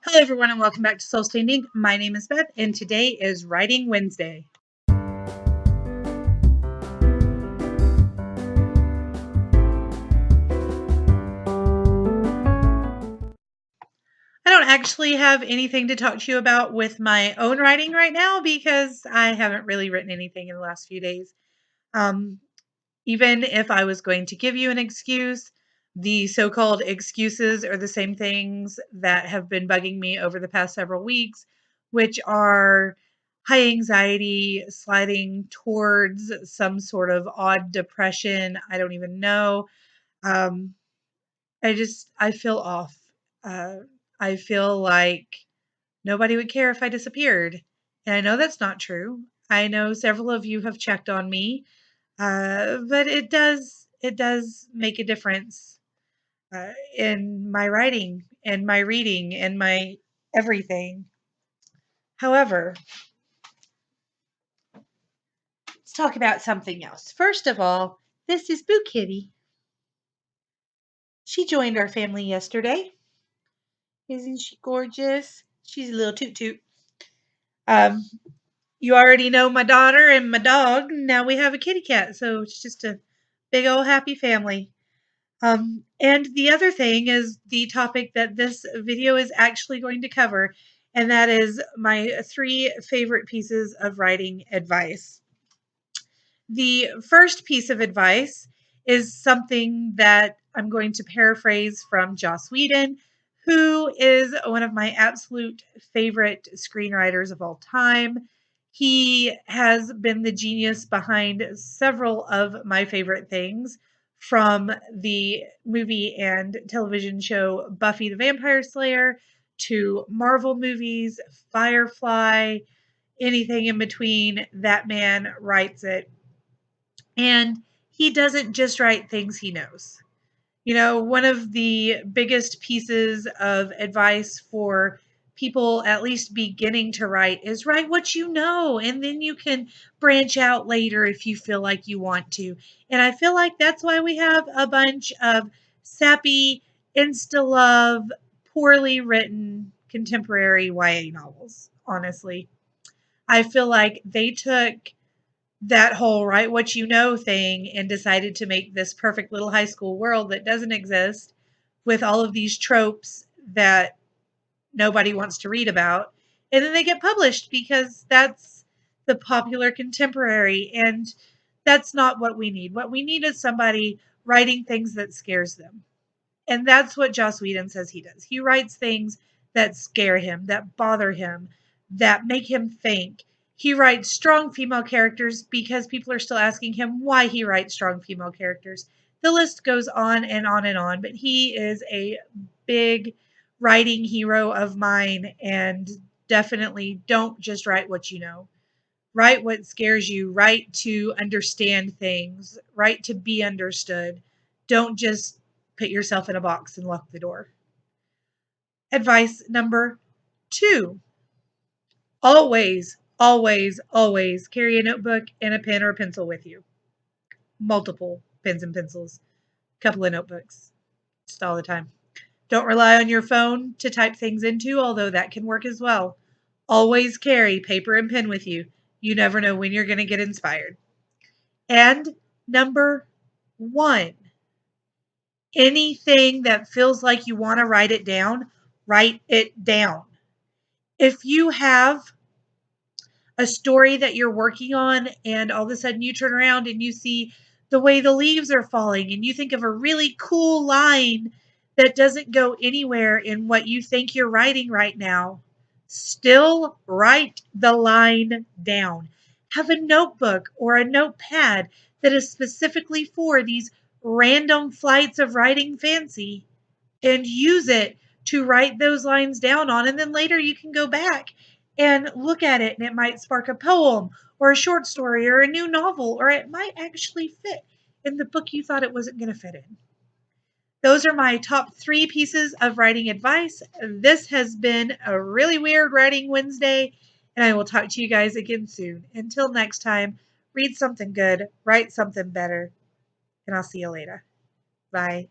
Hello everyone and welcome back to Soul Standing. My name is Beth and today is Writing Wednesday. I don't actually have anything to talk to you about with my own writing right now because I haven't really written anything in the last few days. Even if I was going to give you an excuse, the so-called excuses are the same things that have been bugging me over the past several weeks, which are high anxiety, sliding towards some sort of odd depression. I don't even know. Um, I feel off. Uh, I feel like nobody would care if I disappeared. And I know that's not true. I know several of you have checked on me, but it does make a difference in my writing and my reading and my everything. However, let's talk about something else. First of all, this is Boo Kitty. She joined our family yesterday. Isn't she gorgeous? She's a little toot toot. Um, you already know my daughter and my dog. Now we have a kitty cat, so it's just a big old happy family. And the other thing is the topic that this video is actually going to cover, and that is my 3 favorite pieces of writing advice. The first piece of advice is something that I'm going to paraphrase from Joss Whedon, who is one of my absolute favorite screenwriters of all time. He has been the genius behind several of my favorite things, from the movie and television show Buffy the Vampire Slayer to Marvel movies, Firefly, anything in between. That man writes it. And he doesn't just write things he knows. You know, one of the biggest pieces of advice for people at least beginning to write is write what you know, and then you can branch out later if you feel like you want to. And I feel like that's why we have a bunch of sappy, insta love, poorly written contemporary YA novels, honestly. I feel like they took that whole write what you know thing and decided to make this perfect little high school world that doesn't exist, with all of these tropes that nobody wants to read about. And then they get published because that's the popular contemporary. And that's not what we need. What we need is somebody writing things that scares them. And that's what Joss Whedon says he does. He writes things that scare him, that bother him, that make him think. He writes strong female characters because people are still asking him why he writes strong female characters. The list goes on and on and on, but he is a big writing hero of mine, and definitely don't just write what you know. Write what scares you. Write to understand things. Write to be understood. Don't just put yourself in a box and lock the door. Advice number 2: always, always, always carry a notebook and a pen or a pencil with you. Multiple pens and pencils, a couple of notebooks, just all the time. Don't rely on your phone to type things into, although that can work as well. Always carry paper and pen with you. You never know when you're going to get inspired. And number 1, anything that feels like you want to write it down, write it down. If you have a story that you're working on and all of a sudden you turn around and you see the way the leaves are falling and you think of a really cool line that doesn't go anywhere in what you think you're writing right now, still write the line down. Have a notebook or a notepad that is specifically for these random flights of writing fancy, and use it to write those lines down on. And then later you can go back and look at it, and it might spark a poem or a short story or a new novel, or it might actually fit in the book you thought it wasn't going to fit in. Those are my top 3 pieces of writing advice. This has been a really weird Writing Wednesday, and I will talk to you guys again soon. Until next time, read something good, write something better, and I'll see you later. Bye.